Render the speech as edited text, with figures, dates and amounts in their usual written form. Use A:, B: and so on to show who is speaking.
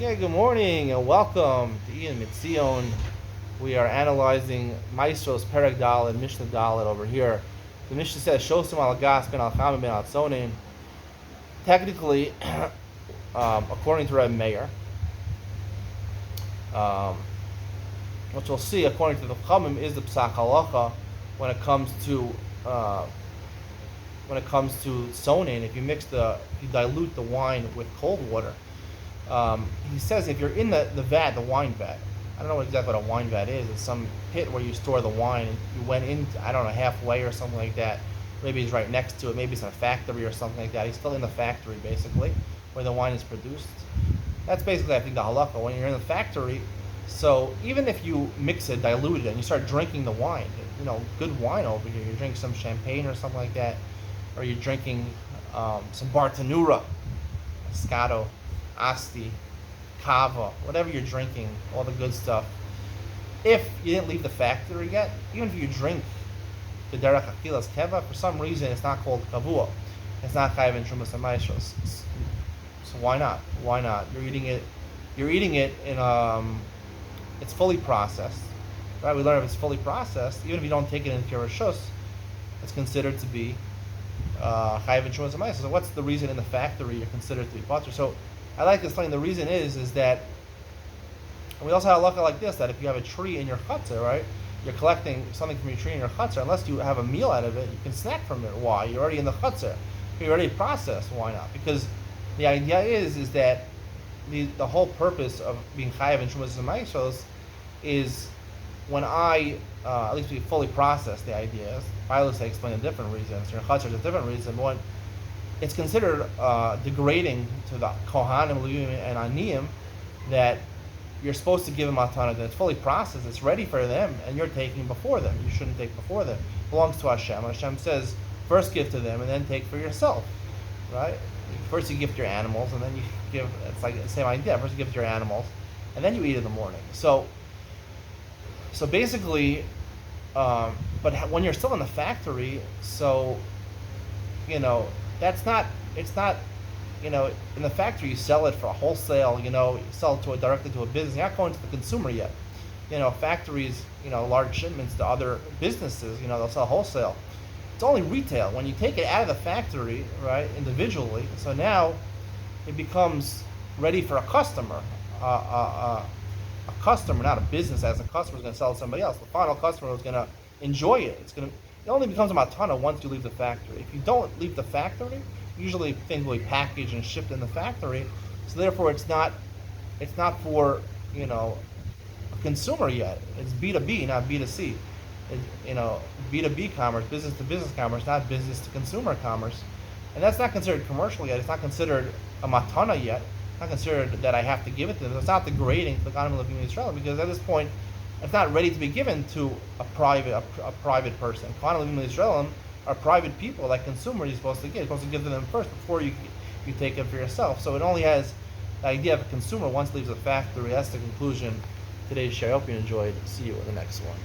A: Okay, good morning and welcome to Iyun. We are analyzing Maasros Perek Dal and Mishnah Dalet over here. The Mishnah says, Shosem al gas ben al chama ben al tzonin. Technically, according to Reb Meir, which we'll see, according to the Chamim, is the Psak Halacha when it comes to tzonin. If you dilute the wine with cold water. He says if you're in the vat, the wine vat, I don't know exactly what a wine vat is. It's some pit where you store the wine. And you went in, I don't know, halfway or something like that. Maybe he's right next to it. Maybe it's in a factory or something like that. He's still in the factory, basically, where the wine is produced. That's basically, I think, the halakha. When you're in the factory, so even if you mix it, dilute it, and you start drinking the wine, good wine over here. You're drinking some champagne or something like that, or you're drinking some Bartanura, Moscato, Asti, Kava, whatever you're drinking, all the good stuff. If you didn't leave the factory yet, even if you drink the Derech Achilas Keva, for some reason it's not called Kavua. It's not Chayav in Shumas and Maasros. So why not? Why not? You're eating it in it's fully processed. Right? We learn if it's fully processed, even if you don't take it into your Rishus, it's considered to be Chayav in Shumas and Maasros. So what's the reason in the factory you're considered to be Patur? So I like to explain the reason is that we also have a halacha like this, that if you have a tree in your chutzner, right, you're collecting something from your tree in your chutzner, unless you have a meal out of it, you can snack from it. Why? You're already in the chutzner. You're already processed. Why not? Because the idea is that the whole purpose of being chayav in shumas and maasros is when at least we fully process the ideas. Pilots explain a different reason. So your chutzner is a different reason. But when it's considered degrading to the Kohanim, Levim, and Aniyim that you're supposed to give them matana, that it's fully processed, it's ready for them, and you're taking before them. You shouldn't take before them. It belongs to Hashem. Hashem says, first give to them, and then take for yourself. Right? First you give to your animals, and then you give, it's like the same idea. First you give to your animals, and then you eat in the morning. So basically, but when you're still in the factory, so, it's not, in the factory you sell it for a wholesale, you sell it directly to a business. You're not going to the consumer yet. Factories, large shipments to other businesses, they'll sell wholesale. It's only retail. When you take it out of the factory, right, individually, so now it becomes ready for a customer. A customer, not a business, as a customer is going to sell it to somebody else. The final customer is going to enjoy it. It only becomes a matana once you leave the factory. If you don't leave the factory, usually things will be packaged and shipped in the factory. So therefore, it's not for a consumer yet. It's B2B, not B2C. B2B commerce, business to business commerce, not business to consumer commerce. And that's not considered commercial yet. It's not considered a matana yet. It's not considered that I have to give it to them. It's not degrading to the Kohanim living in Israel, because at this point, it's not ready to be given to a private person. Kohanim living in Israel are private people, like consumers. You're supposed to give. You're supposed to give to them first before you take it for yourself. So it only has the idea of a consumer once it leaves the factory. That's the conclusion. Today's share. I hope you enjoyed. See you in the next one.